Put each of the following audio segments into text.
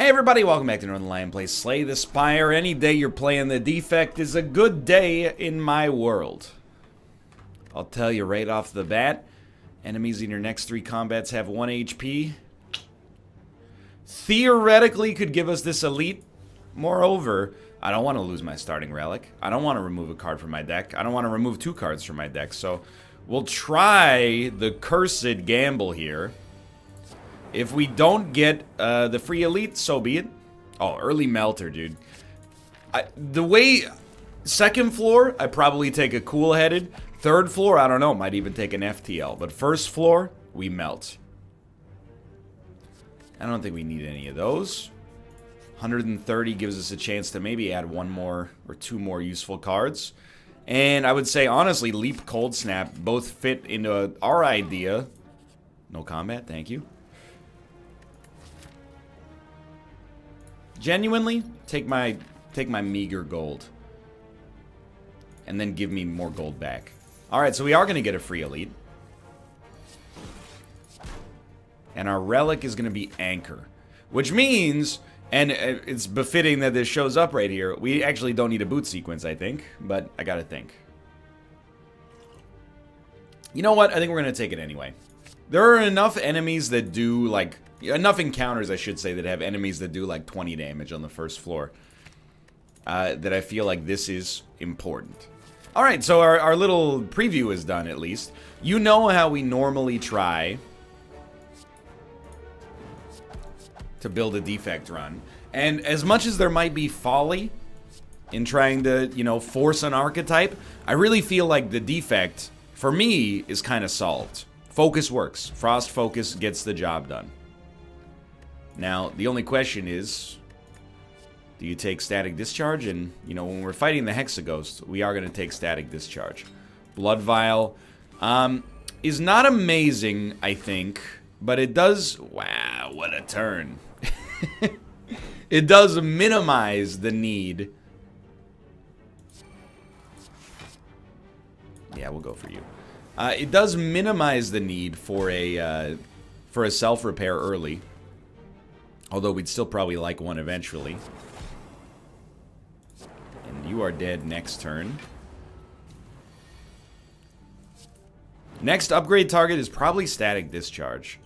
Hey everybody, welcome back to Northernlion Play Slay the Spire. Any day you're playing the defect is a good day in my world. I'll tell you right off the bat, enemies in your next 3 combats have 1 HP. Theoretically could give us this elite. Moreover, I don't want to lose my starting relic. I don't want to remove a card from my deck. I don't want to remove 2 cards from my deck. So we'll try the cursed gamble here. If we don't get the free elite, so be it. Oh, early melter, dude. The way... Second floor, I probably take a cool-headed. Third floor, I don't know, might even take an FTL. But first floor, we melt. I don't think we need any of those. 130 gives us a chance to maybe add 1 more or 2 more useful cards. And I would say, honestly, Leap, Cold Snap both fit into our idea. No combat, thank you. Genuinely, take my meager gold. And then give me more gold back. Alright, so we are going to get a free elite. And our relic is going to be Anchor. Which means, and it's befitting that this shows up right here, we actually don't need a boot sequence, I think. But I gotta think. You know what? I think we're going to take it anyway. There are enough enemies that do, like... Enough encounters, I should say, that have enemies that do like 20 damage on the first floor. That I feel like this is important. Alright, so our little preview is done, at least. You know how we normally try to build a defect run. And as much as there might be folly in trying to, you know, force an archetype, I really feel like the defect, for me, is kind of solved. Focus works. Frost Focus gets the job done. Now, the only question is, do you take Static Discharge? And, you know, when we're fighting the Hexaghost, we are going to take Static Discharge. Blood Vial is not amazing, I think, but it does... Wow, what a turn. It does minimize the need... Yeah, we'll go for you. It does minimize the need for a self-repair early. Although we'd still probably like one eventually. And you are dead next turn. Next upgrade target is probably Static Discharge.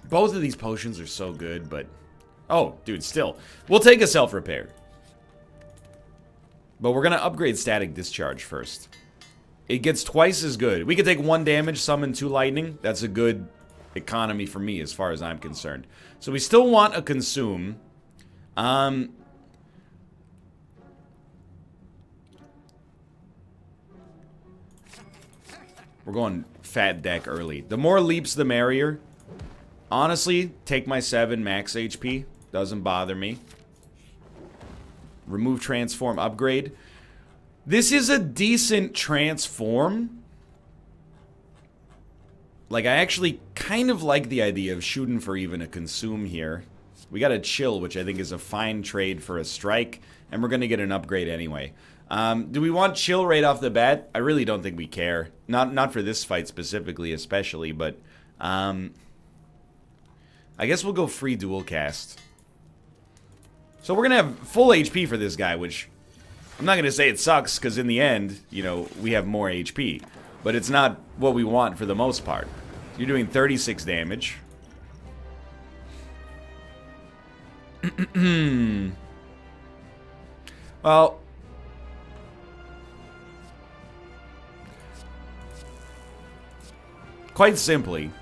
Both of these potions are so good, but... Oh, dude, still. We'll take a self-repair. But we're going to upgrade Static Discharge first. It gets twice as good. We could take 1 damage, summon 2 lightning. That's a good... economy for me as far as I'm concerned. So we still want a consume. We're going fat deck early. The more leaps the merrier. Honestly, take my 7 max HP. Doesn't bother me. Remove transform upgrade. This is a decent transform. Like, I actually kind of like the idea of shooting for even a consume here. We got a chill, which I think is a fine trade for a strike, and we're going to get an upgrade anyway. Do we want chill right off the bat? I really don't think we care. Not for this fight specifically, especially, but I guess we'll go free dual cast. So we're going to have full HP for this guy, which I'm not going to say it sucks, because in the end, you know, we have more HP. But it's not what we want for the most part. You're doing 36 damage. Well... Quite simply,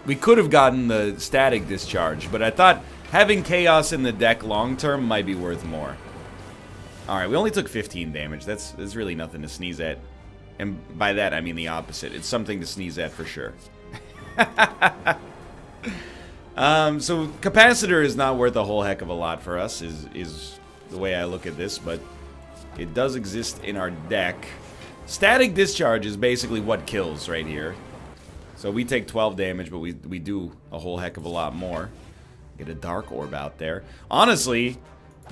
we could have gotten the Static Discharge, but I thought having Chaos in the deck long-term might be worth more. Alright, we only took 15 damage. That's really nothing to sneeze at. And by that, I mean the opposite. It's something to sneeze at for sure. So, Capacitor is not worth a whole heck of a lot for us, is the way I look at this, but it does exist in our deck. Static Discharge is basically what kills right here. So we take 12 damage, but we do a whole heck of a lot more. Get a Dark Orb out there. Honestly...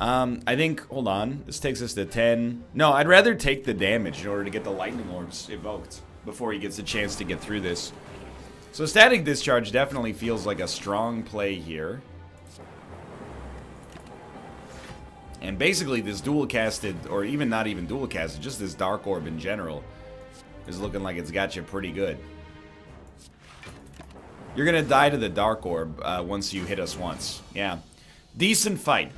I think, hold on, this takes us to 10. No, I'd rather take the damage in order to get the lightning orbs evoked before he gets a chance to get through this. So Static Discharge definitely feels like a strong play here. And basically this dual casted, or even not even dual casted, just this Dark Orb in general is looking like it's got you pretty good. You're gonna die to the Dark Orb once you hit us once. Yeah. Decent fight.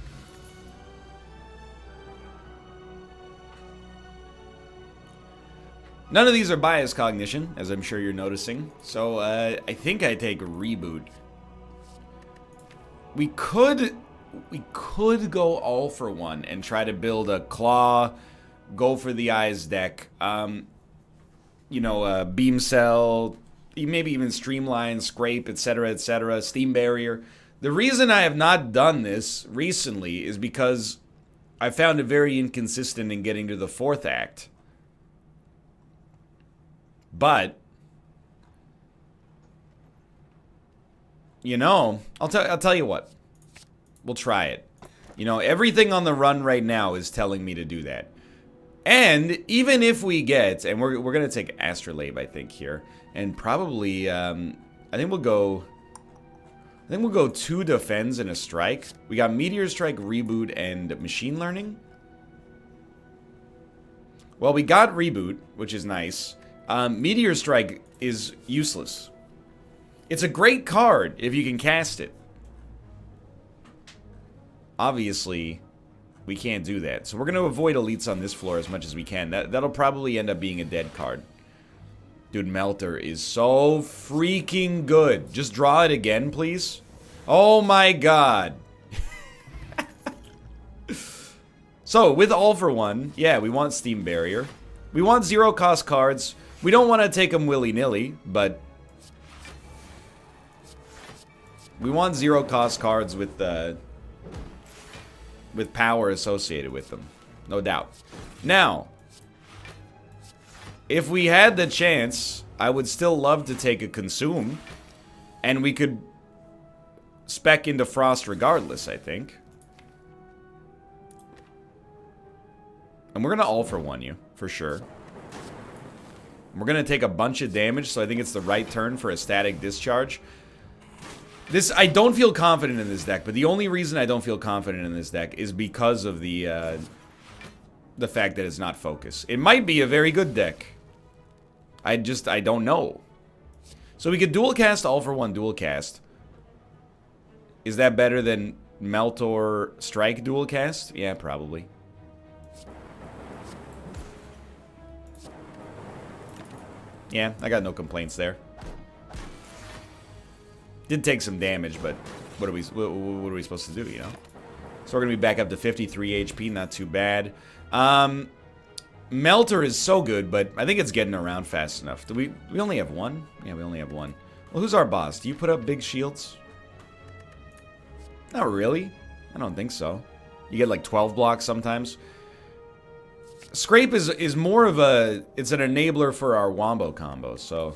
None of these are bias cognition, as I'm sure you're noticing. So, I think I take a reboot. We could go all for one and try to build a claw, go for the eyes deck. You know, beam cell, maybe even streamline, scrape, etc., steam barrier. The reason I have not done this recently is because I found it very inconsistent in getting to the 4th act. But, you know, I'll tell you what. We'll try it. You know, everything on the run right now is telling me to do that. And even if we get, and we're going to take Astrolabe, I think, here. And probably, I think we'll go 2 defends and a strike. We got Meteor Strike, Reboot, and Machine Learning. Well, we got Reboot, which is nice. Meteor Strike is useless. It's a great card if you can cast it. Obviously, we can't do that. So we're going to avoid elites on this floor as much as we can. That'll probably end up being a dead card. Dude, Melter is so freaking good. Just draw it again, please. Oh my god. So, with All for One, yeah, we want Steam Barrier. We want 0-cost cards. We don't want to take them willy-nilly, but we want 0-cost cards with power associated with them. No doubt. Now, if we had the chance, I would still love to take a Consume, and we could spec into Frost regardless, I think. And we're going to All for One you, for sure. We're going to take a bunch of damage, so I think it's the right turn for a Static Discharge. I don't feel confident in this deck, but the only reason I don't feel confident in this deck is because of the fact that it's not focus. It might be a very good deck. I don't know. So we could dual cast All for One dual cast. Is that better than Melt or Strike dual cast? Yeah, probably. Yeah, I got no complaints there. Did take some damage, but what are we supposed to do, you know? So we're gonna be back up to 53 HP, not too bad. Melter is so good, but I think it's getting around fast enough. Do we only have one? Yeah, we only have one. Well, who's our boss? Do you put up big shields? Not really. I don't think so. You get like 12 blocks sometimes. Scrape is more of a... It's an enabler for our Wombo combo, so...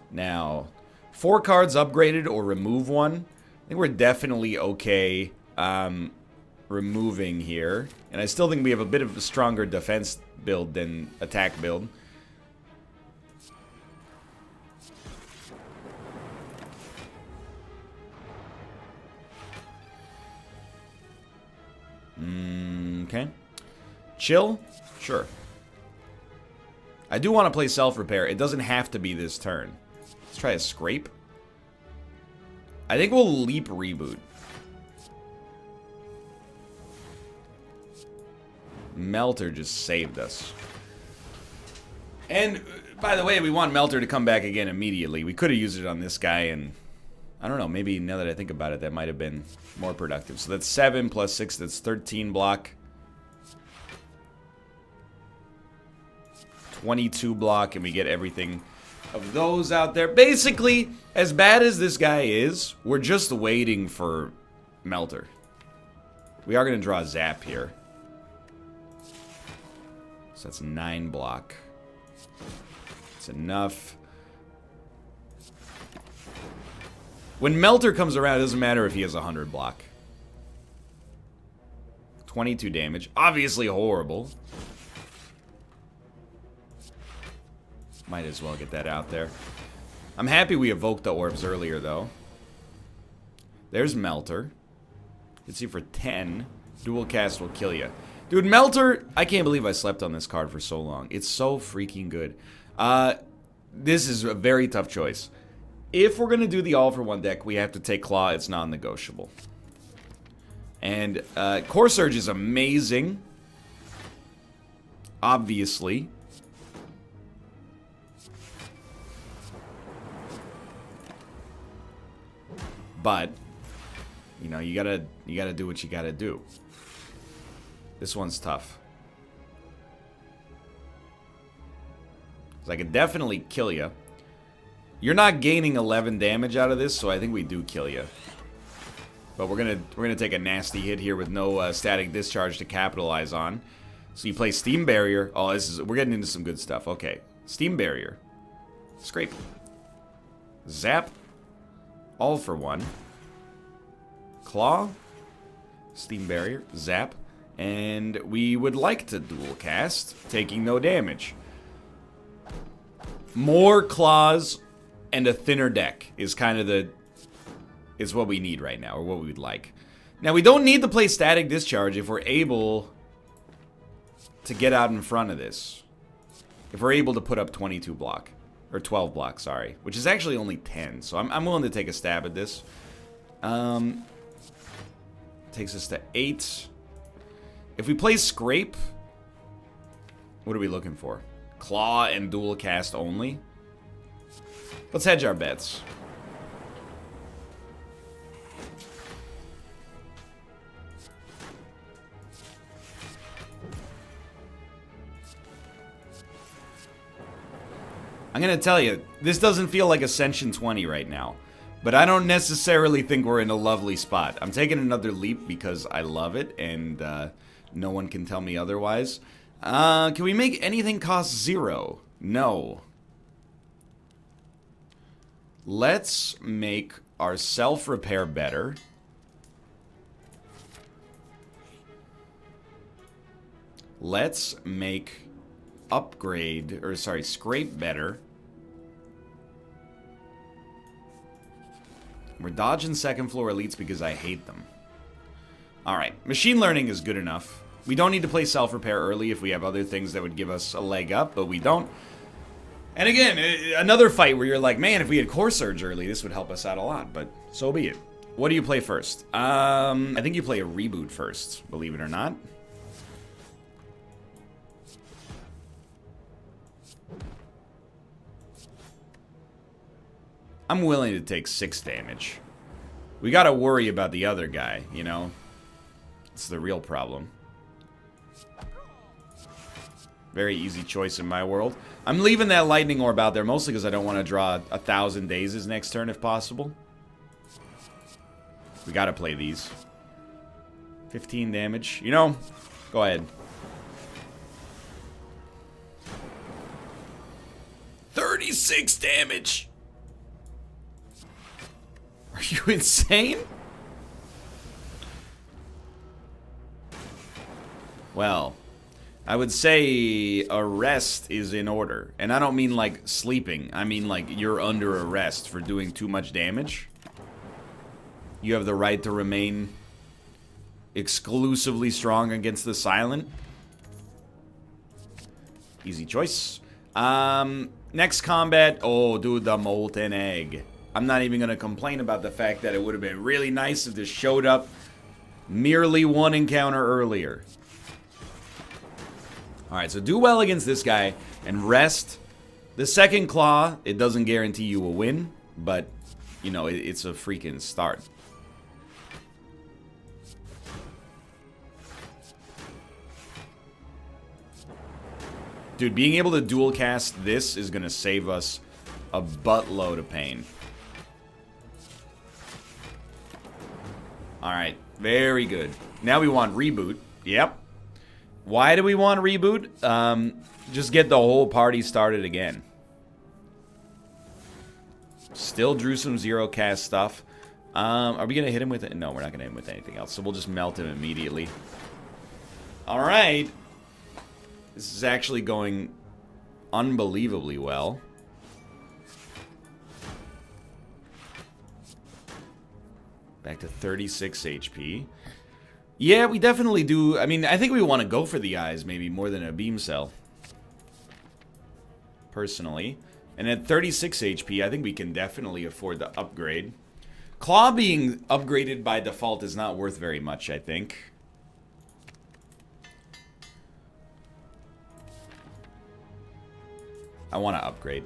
Now, 4 cards upgraded or remove one. I think we're definitely okay removing here. And I still think we have a bit of a stronger defense build than attack build. Okay. Chill? Sure. I do want to play Self-Repair. It doesn't have to be this turn. Let's try a Scrape. I think we'll Leap Reboot. Melter just saved us. And, by the way, we want Melter to come back again immediately. We could have used it on this guy, and... I don't know, maybe now that I think about it, that might have been more productive. So that's 7 plus 6, that's 13 block. 22 block, and we get everything of those out there. Basically, as bad as this guy is, we're just waiting for Melter. We are going to draw a Zap here. So that's 9 block. It's enough. When Melter comes around, it doesn't matter if he has 100 block. 22 damage. Obviously horrible. Might as well get that out there. I'm happy we evoked the orbs earlier, though. There's Melter. Let's see for 10. Dual cast will kill you. Dude, Melter, I can't believe I slept on this card for so long. It's so freaking good. This is a very tough choice. If we're going to do the all-for-one deck, we have to take Claw. It's non-negotiable. And Core Surge is amazing. Obviously. But, you know, you gotta do what you gotta do. This one's tough. So I could definitely kill you. You're not gaining 11 damage out of this, so I think we do kill you. But we're gonna take a nasty hit here with no static discharge to capitalize on. So you play Steam Barrier. Oh, we're getting into some good stuff. Okay, Steam Barrier, Scrape, Zap, all for one, Claw, Steam Barrier, Zap, and we would like to dual cast, taking no damage. More Claws and a thinner deck is kind of is what we need right now, or what we would like. Now, we don't need to play Static Discharge if we're able to get out in front of this. If we're able to put up 22 block. Or 12 block, sorry. Which is actually only 10, so I'm willing to take a stab at this. Takes us to 8. If we play Scrape, what are we looking for? Claw and dual cast only? Let's hedge our bets. I'm gonna tell you, this doesn't feel like Ascension 20 right now. But I don't necessarily think we're in a lovely spot. I'm taking another leap because I love it, and no one can tell me otherwise. Can we make anything cost 0? No. Let's make our self-repair better. Let's make Scrape better. We're dodging second floor elites because I hate them. Alright, machine learning is good enough. We don't need to play self-repair early if we have other things that would give us a leg up, but we don't. And again, another fight where you're like, man, if we had Core Surge early, this would help us out a lot, but so be it. What do you play first? I think you play a Reboot first, believe it or not. I'm willing to take 6 damage. We gotta worry about the other guy, you know? It's the real problem. Very easy choice in my world. I'm leaving that lightning orb out there mostly because I don't want to draw 1,000 dazes next turn if possible. We gotta play these. 15 damage. You know, go ahead. 36 damage! Are you insane? Well, I would say arrest is in order. And I don't mean like sleeping. I mean like you're under arrest for doing too much damage. You have the right to remain exclusively strong against the silent. Easy choice. Next combat. Oh, dude, the Molten Egg. I'm not even going to complain about the fact that it would have been really nice if this showed up merely one encounter earlier. Alright, so do well against this guy and rest. The second claw, it doesn't guarantee you a win, but, you know, it's a freaking start. Dude, being able to dual cast this is going to save us a buttload of pain. Alright, very good. Now we want Reboot. Yep. Why do we want Reboot? Just get the whole party started again. Still drew some 0 cast stuff. Are we going to hit him with it? No, we're not going to hit him with anything else. So we'll just melt him immediately. Alright. This is actually going unbelievably well. Back to 36 HP. Yeah, we definitely do. I mean, I think we want to go for the eyes maybe more than a beam cell. Personally. And at 36 HP, I think we can definitely afford the upgrade. Claw being upgraded by default is not worth very much, I think. I want to upgrade.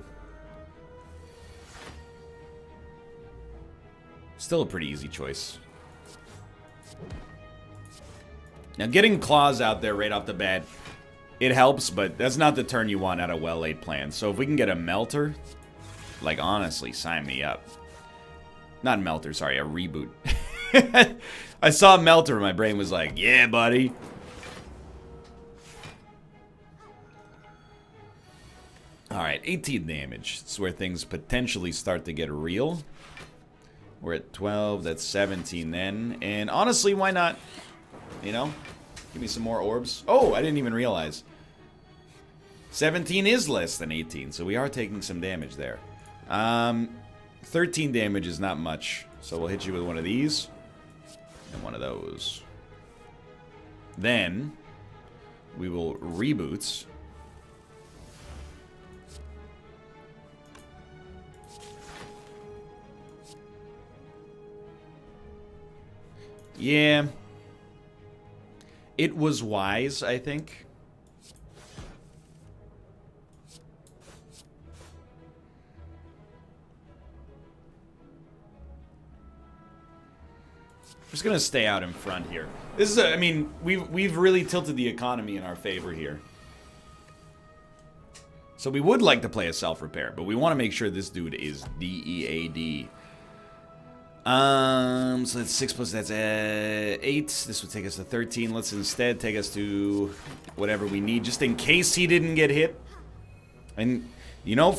Still a pretty easy choice. Now, getting claws out there right off the bat, it helps, but that's not the turn you want out of well-laid plans. So if we can get a melter, like, honestly, sign me up. Not melter, sorry, a reboot. I saw melter and my brain was like, yeah, buddy. Alright, 18 damage. It's where things potentially start to get real. We're at 12, that's 17 then. And honestly, why not? You know? Give me some more orbs. Oh, I didn't even realize. 17 is less than 18, so we are taking some damage there. 13 damage is not much, so we'll hit you with one of these. And one of those. Then, we will reboot. Yeah. It was wise, I think. I'm just gonna stay out in front here. This is I mean, we've really tilted the economy in our favor here. So we would like to play a self-repair, but we want to make sure this dude is DEAD. So that's 6 plus that's 8. This would take us to 13. Let's instead take us to whatever we need, just in case he didn't get hit. And you know,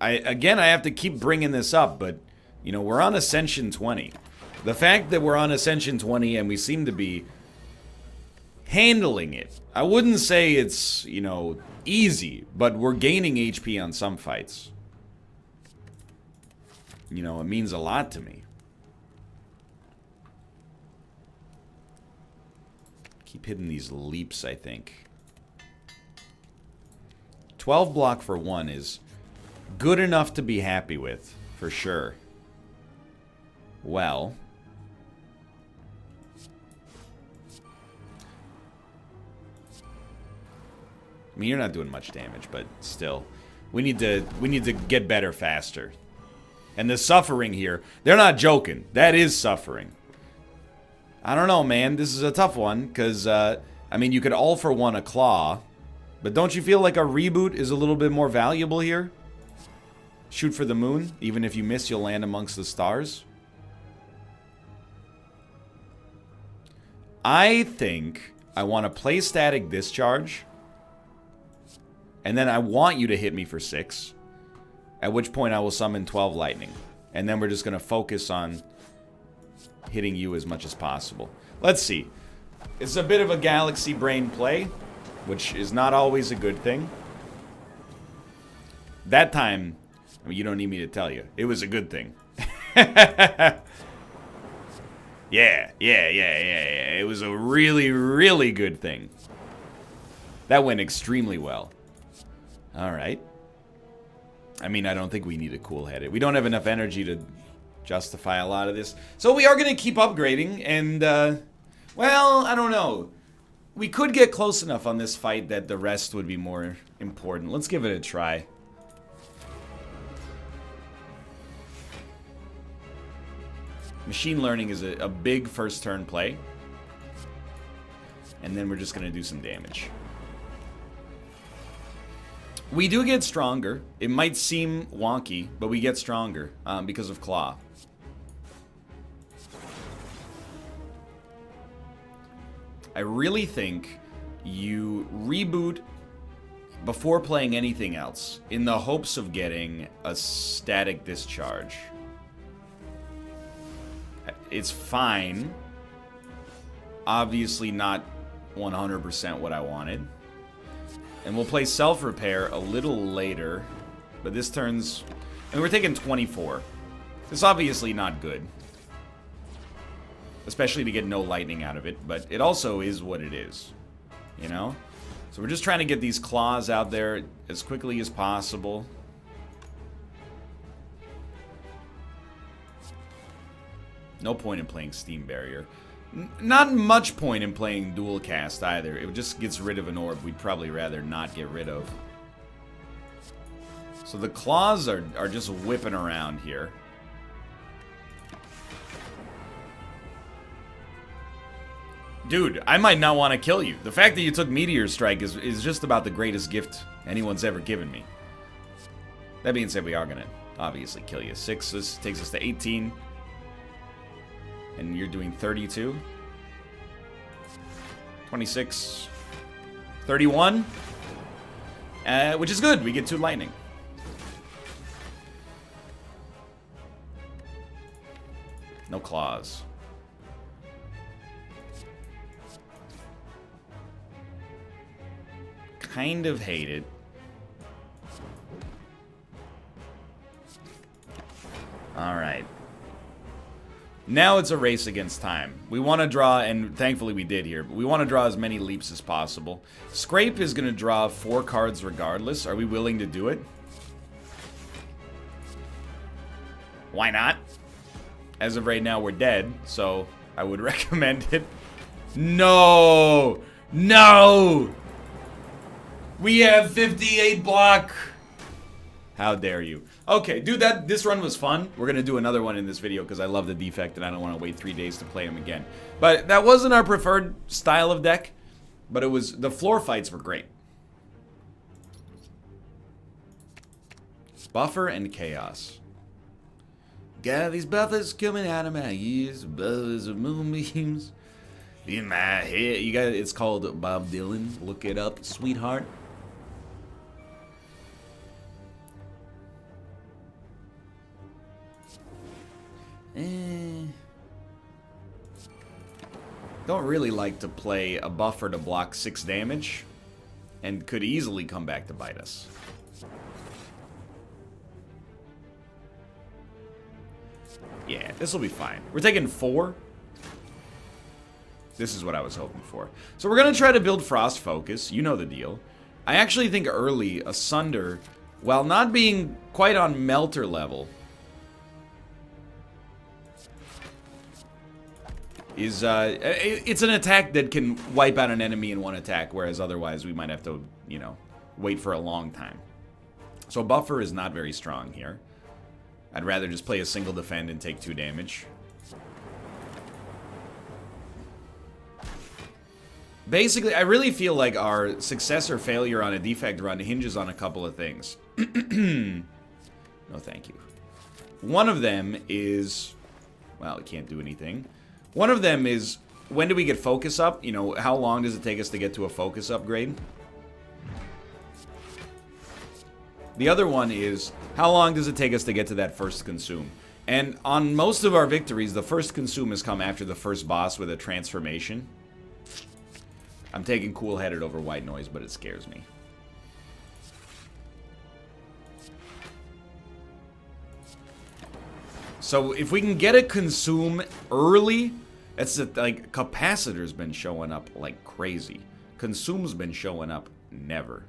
I have to keep bringing this up, but you know, we're on Ascension 20. The fact that we're on Ascension 20 and we seem to be handling it, I wouldn't say it's, you know, easy, but we're gaining HP on some fights. You know, it means a lot to me. Keep hitting these leaps, I think. 12 block for 1 is good enough to be happy with, for sure. Well, I mean, you're not doing much damage, but still, we need to get better faster. And the suffering here, they're not joking. That is suffering. I don't know, man. This is a tough one, because, I mean, you could all for one a claw, but don't you feel like a reboot is a little bit more valuable here? Shoot for the moon. Even if you miss, you'll land amongst the stars. I think I want to play static discharge, and then I want you to hit me for 6. At which point I will summon 12 lightning. And then we're just going to focus on hitting you as much as possible. Let's see. It's a bit of a galaxy brain play, which is not always a good thing. That time, I mean, you don't need me to tell you. It was a good thing. Yeah. It was a really, really good thing. That went extremely well. Alright. I mean, I don't think we need a cool headed. We don't have enough energy to justify a lot of this. So we are going to keep upgrading, and, well, I don't know. We could get close enough on this fight that the rest would be more important. Let's give it a try. Machine learning is a big first turn play. And then we're just going to do some damage. We do get stronger. It might seem wonky, but we get stronger because of Claw. I really think you reboot before playing anything else in the hopes of getting a static discharge. It's fine. Obviously not 100% what I wanted. And we'll play self-repair a little later. But this turns... I mean, we're taking 24. It's obviously not good. especially to get no lightning out of it, but it also is what it is, you know? So we're just trying to get these claws out there as quickly as possible. No point in playing Steam Barrier. Not much point in playing Dual Cast either. It just gets rid of an orb we'd probably rather not get rid of. So the claws are just whipping around here. Dude, I might not want to kill you. The fact that you took Meteor Strike is just about the greatest gift anyone's ever given me. That being said, we are going to obviously kill you. 6, this takes us to 18. And you're doing 32. 26. 31. Which is good. We get 2 lightning. No claws. Kind of hate it. Alright. Now it's a race against time. We want to draw, and thankfully we did here, but we want to draw as many leaps as possible. Scrape is going to draw 4 cards regardless. Are we willing to do it? Why not? As of right now, we're dead, so I would recommend it. No! No! We have 58 block! How dare you. Okay, dude, this run was fun. We're gonna do another one in this video because I love the defect and I don't want to wait 3 days to play him again. But that wasn't our preferred style of deck, but it was, the floor fights were great. Buffer and Chaos. Got these buffers coming out of my ears, buffers of moonbeams in my head. You got it's called Bob Dylan. Look it up, sweetheart. Don't really like to play a buffer to block 6 damage, and could easily come back to bite us. Yeah, this will be fine. We're taking 4. This is what I was hoping for. So we're going to try to build Frost Focus. You know the deal. I actually think early, Asunder, while not being quite on Melter level, is, it's an attack that can wipe out an enemy in 1 attack, whereas otherwise we might have to, you know, wait for a long time. So Buffer is not very strong here. I'd rather just play a single defend and take 2 damage. Basically, I really feel like our success or failure on a defect run hinges on a couple of things. No, thank you. One of them is... well, it can't do anything. One of them is, when do we get focus up? You know, how long does it take us to get to a focus upgrade? The other one is, how long does it take us to get to that first consume? And on most of our victories, the first consume has come after the first boss with a transformation. I'm taking cool-headed over white noise, but it scares me. So if we can get a consume early, that's like capacitor's been showing up like crazy. Consume's been showing up never.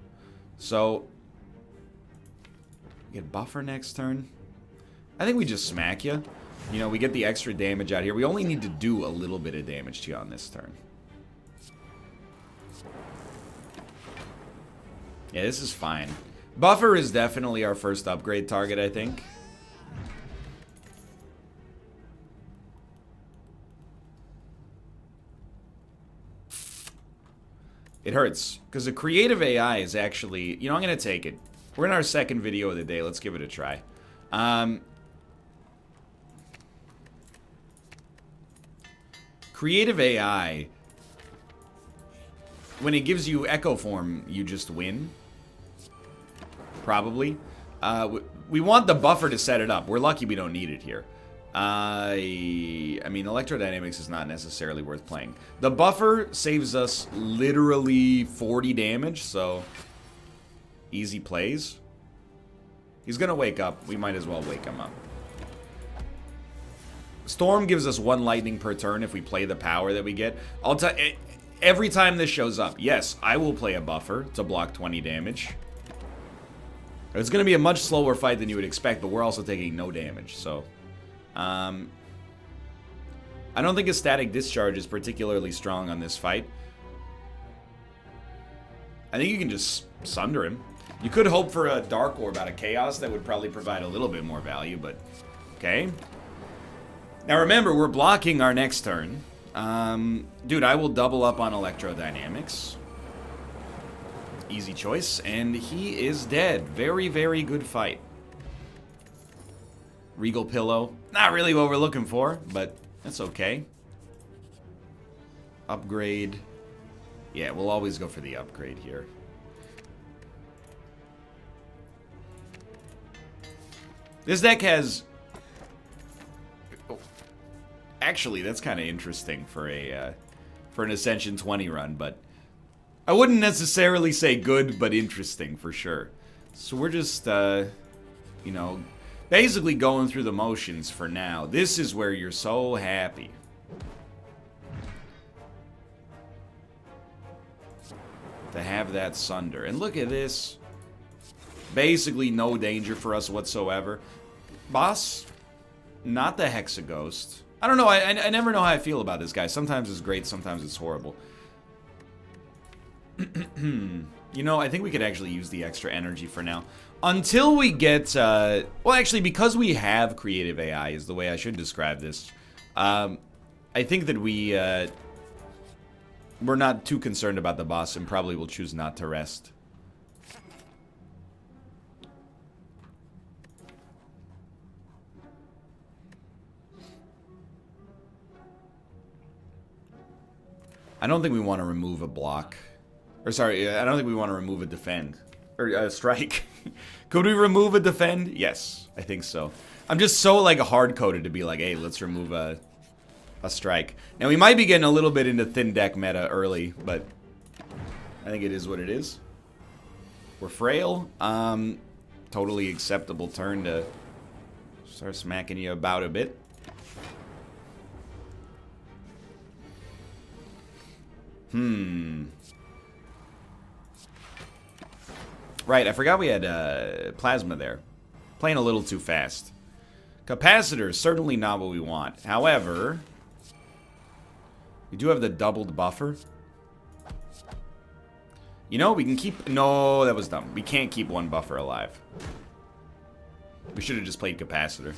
So get buffer next turn. I think we just smack you. You know, we get the extra damage out here. We only need to do a little bit of damage to you on this turn. Yeah, this is fine. Buffer is definitely our first upgrade target, I think. It hurts, because the creative AI is actually... you know, I'm going to take it. We're in our second video of the day. Let's give it a try. Creative AI, when it gives you Echo Form, you just win. Probably. We want the buffer to set it up. We're lucky we don't need it here. I mean, Electrodynamics is not necessarily worth playing. The buffer saves us literally 40 damage, so easy plays. He's gonna wake up. We might as well wake him up. Storm gives us 1 lightning per turn if we play the power that we get. I'll tell every time this shows up, yes, I will play a buffer to block 20 damage. It's going to be a much slower fight than you would expect, but we're also taking no damage, so... I don't think a static discharge is particularly strong on this fight. I think you can just sunder him. You could hope for a Dark Orb out of Chaos. That would probably provide a little bit more value, but... Okay. Now remember, we're blocking our next turn. Dude, I will double up on Electrodynamics. Easy choice, and he is dead. Very, very good fight. Regal Pillow. Not really what we're looking for, but that's okay. Upgrade. Yeah, we'll always go for the upgrade here. This deck has... Actually, that's kind of interesting for an Ascension 20 run, but I wouldn't necessarily say good, but interesting for sure. So we're just, you know, basically going through the motions for now. This is where you're so happy. To have that Sunder. And look at this. Basically no danger for us whatsoever. Boss, not the Hexaghost. I don't know, I never know how I feel about this guy. Sometimes it's great, sometimes it's horrible. You know, I think we could actually use the extra energy for now. Until we get, well, actually, because we have creative AI is the way I should describe this. I think that we're not too concerned about the boss and probably will choose not to rest. I don't think we want to remove a block. Or sorry, I don't think we want to remove a defend. Or a strike. Could we remove a defend? Yes, I think so. I'm just so like hard-coded to be like, hey, let's remove a strike. Now we might be getting a little bit into thin deck meta early, but I think it is what it is. We're frail. Totally acceptable turn to start smacking you about a bit. Right, I forgot we had Plasma there. Playing a little too fast. Capacitor is certainly not what we want. However, we do have the doubled buffer. You know, we can keep... No, that was dumb. We can't keep 1 buffer alive. We should have just played Capacitor.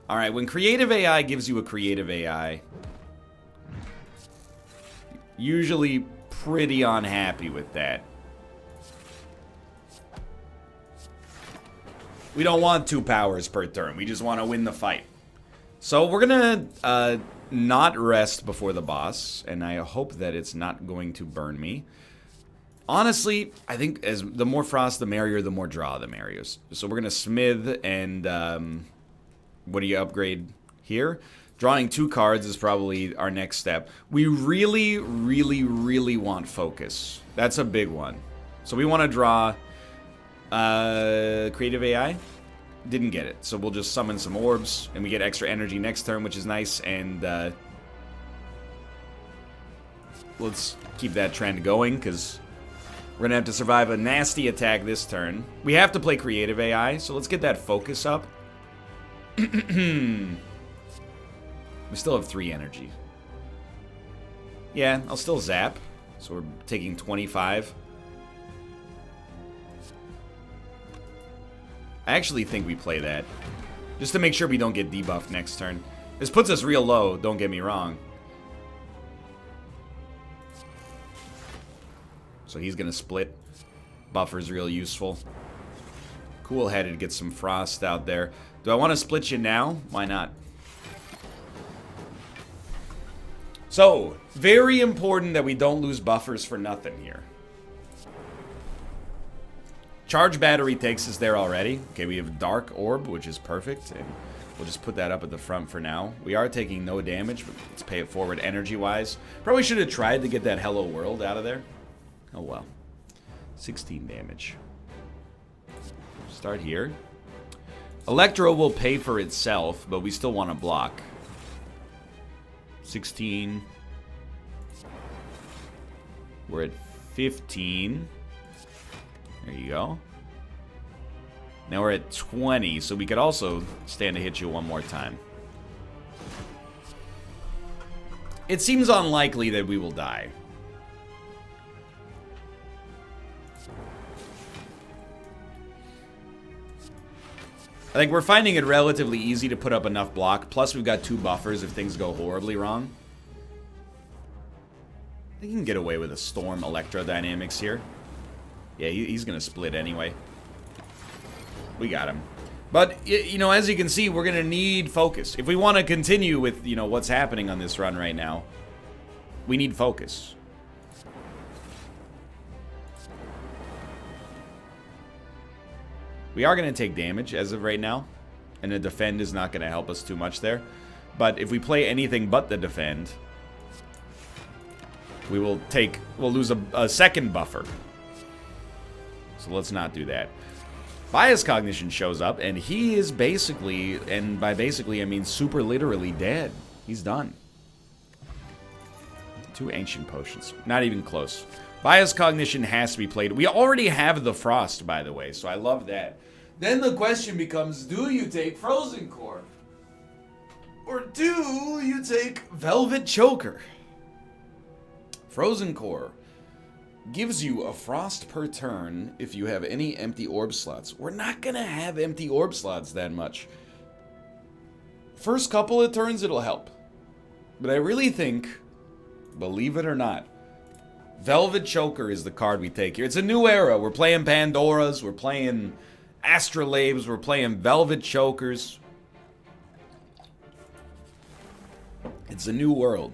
Alright, when Creative AI gives you a Creative AI... Usually pretty unhappy with that. We don't want 2 powers per turn. We just want to win the fight. So we're gonna not rest before the boss, and I hope that it's not going to burn me. Honestly, I think as the more frost the merrier, the more draw the merrier. So we're gonna smith and what do you upgrade here? Drawing 2 cards is probably our next step. We really, really, really want focus. That's a big one. So we want to draw Creative AI. Didn't get it. So we'll just summon some orbs, and we get extra energy next turn, which is nice. And let's keep that trend going, because we're going to have to survive a nasty attack this turn. We have to play Creative AI, so let's get that focus up. We still have 3 energy. Yeah, I'll still zap. So we're taking 25. I actually think we play that. Just to make sure we don't get debuffed next turn. This puts us real low, don't get me wrong. So he's gonna split. Buffer's real useful. Cool-headed, get some frost out there. Do I want to split you now? Why not? So, very important that we don't lose buffers for nothing here. Charge battery takes us there already. Okay, we have Dark Orb, which is perfect, and we'll just put that up at the front for now. We are taking no damage, but let's pay it forward energy-wise. Probably should have tried to get that Hello World out of there. Oh well. 16 damage. Start here. Electro will pay for itself, but we still want to block. 16. We're at 15. There you go. Now we're at 20, so we could also stand to hit you one more time. It seems unlikely that we will die. I think we're finding it relatively easy to put up enough block, plus we've got 2 buffers if things go horribly wrong. I think he can get away with a Storm Electrodynamics here. Yeah, he's going to split anyway. We got him. But, you know, as you can see, we're going to need focus. If we want to continue with, you know, what's happening on this run right now, we need focus. We are going to take damage as of right now, and the defend is not going to help us too much there. But if we play anything but the defend, we'll lose a second buffer. So let's not do that. Bias Cognition shows up, and he is basically, and by basically I mean super literally dead. He's done. 2 Ancient Potions. Not even close. Bias Cognition has to be played. We already have the Frost, by the way, so I love that. Then the question becomes, do you take Frozen Core? Or do you take Velvet Choker? Frozen Core gives you a Frost per turn if you have any empty orb slots. We're not going to have empty orb slots that much. First couple of turns it'll help. But I really think, believe it or not, Velvet Choker is the card we take here. It's a new era. We're playing Pandoras, we're playing Astrolabes, we're playing Velvet Chokers. It's a new world.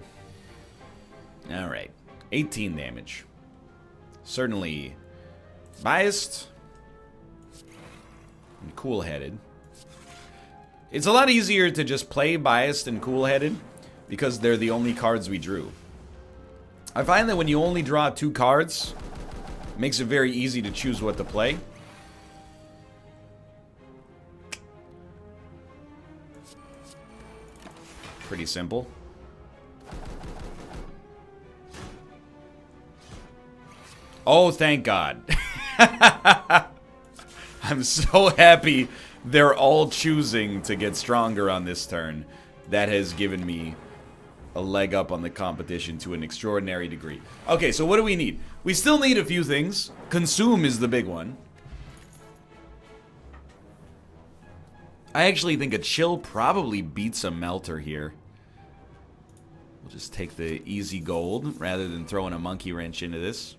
Alright. 18 damage. Certainly biased and cool-headed. It's a lot easier to just play biased and cool-headed because they're the only cards we drew. I find that when you only draw 2 cards, it makes it very easy to choose what to play. Pretty simple. Oh, thank God. I'm so happy they're all choosing to get stronger on this turn. That has given me a leg up on the competition to an extraordinary degree. Okay, so what do we need? We still need a few things. Consume is the big one. I actually think a chill probably beats a melter here. We'll just take the easy gold rather than throwing a monkey wrench into this.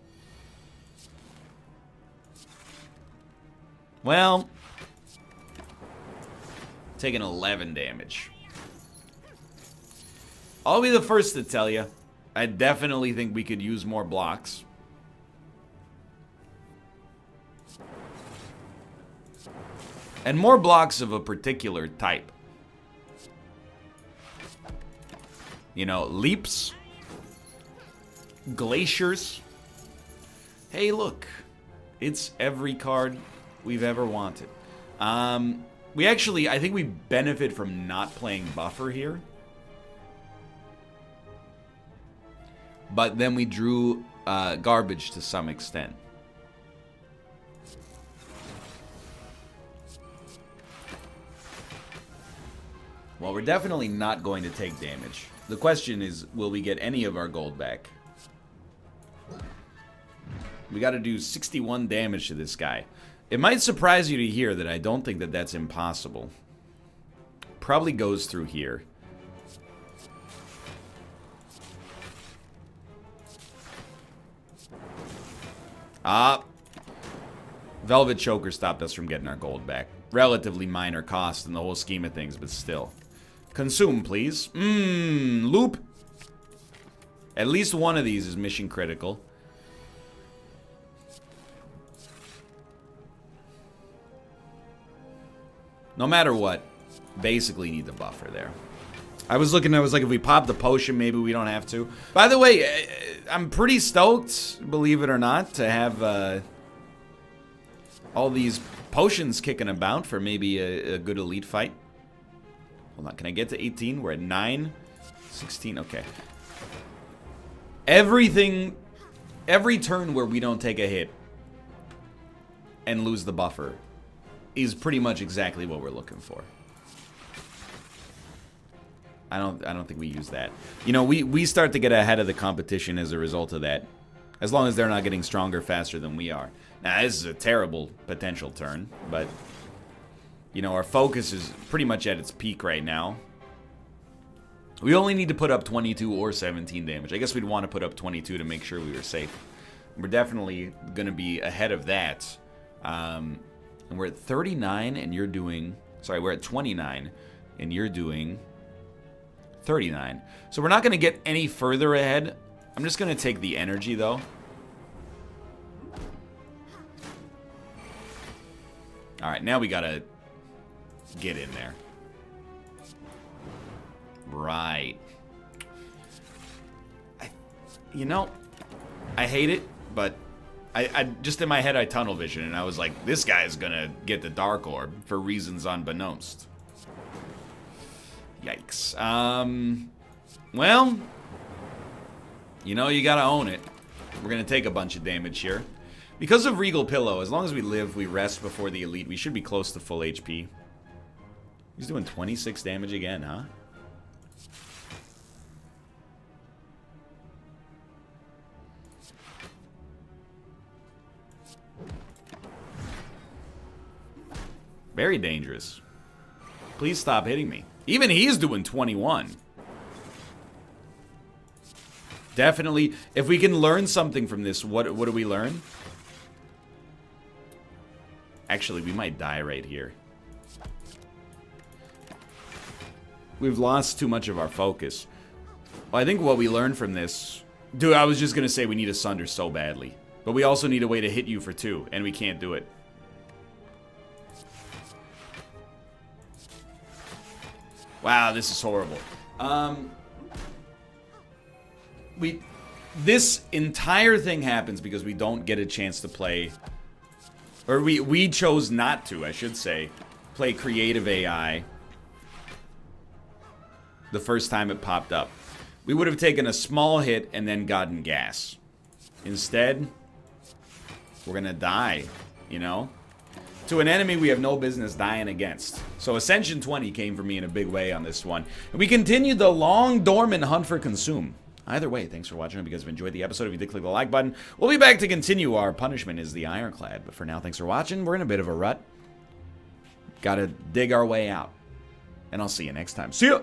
Well, taking 11 damage. I'll be the first to tell you, I definitely think we could use more blocks. And more blocks of a particular type. You know, leaps, glaciers. Hey, look, it's every card we've ever wanted. We actually, I think we benefit from not playing buffer here. But then we drew garbage to some extent. Well, we're definitely not going to take damage. The question is, will we get any of our gold back? We got to do 61 damage to this guy. It might surprise you to hear that I don't think that that's impossible. Probably goes through here. Velvet Choker stopped us from getting our gold back. Relatively minor cost in the whole scheme of things, but still. Consume, please. Loop. At least one of these is mission critical. No matter what, basically need the buffer there. I was like, if we pop the potion, maybe we don't have to. By the way, I'm pretty stoked, believe it or not, to have all these potions kicking about for maybe a good elite fight. Hold on, can I get to 18? We're at 9, 16, okay. Every turn where we don't take a hit and lose the buffer is pretty much exactly what we're looking for. I don't think we use that. You know, we start to get ahead of the competition as a result of that. As long as they're not getting stronger faster than we are. Now, this is a terrible potential turn, but you know, our focus is pretty much at its peak right now. We only need to put up 22 or 17 damage. I guess we'd want to put up 22 to make sure we were safe. We're definitely going to be ahead of that. And we're at 39 and you're doing... Sorry, we're at 29 and you're doing 39. So we're not going to get any further ahead. I'm just going to take the energy, though. Alright, now we got to get in there. Right. You know, I hate it, but I just in my head I tunnel vision and I was like, this guy's gonna get the Dark Orb for reasons unbeknownst. Yikes. Well, you know, you gotta own it. We're gonna take a bunch of damage here. Because of Regal Pillow, as long as we live, we rest before the elite, we should be close to full HP. He's doing 26 damage again, huh? Very dangerous. Please stop hitting me. Even he's doing 21. Definitely, if we can learn something from this, what do we learn? Actually, we might die right here. We've lost too much of our focus. Well, I think what we learned from this... Dude, I was just going to say we need a Sunder so badly. But we also need a way to hit you for 2, and we can't do it. Wow, this is horrible. This entire thing happens because we don't get a chance to play... Or we chose not to, I should say, play Creative AI the first time it popped up. We would have taken a small hit and then gotten gas. Instead, we're gonna die, you know? To an enemy we have no business dying against. So Ascension 20 came for me in a big way on this one. And we continued the long dormant hunt for Consume. Either way, thanks for watching. I hope you guys have enjoyed the episode. If you did, click the like button. We'll be back to continue. Our punishment is the Ironclad. But for now, thanks for watching. We're in a bit of a rut. Gotta dig our way out. And I'll see you next time. See ya!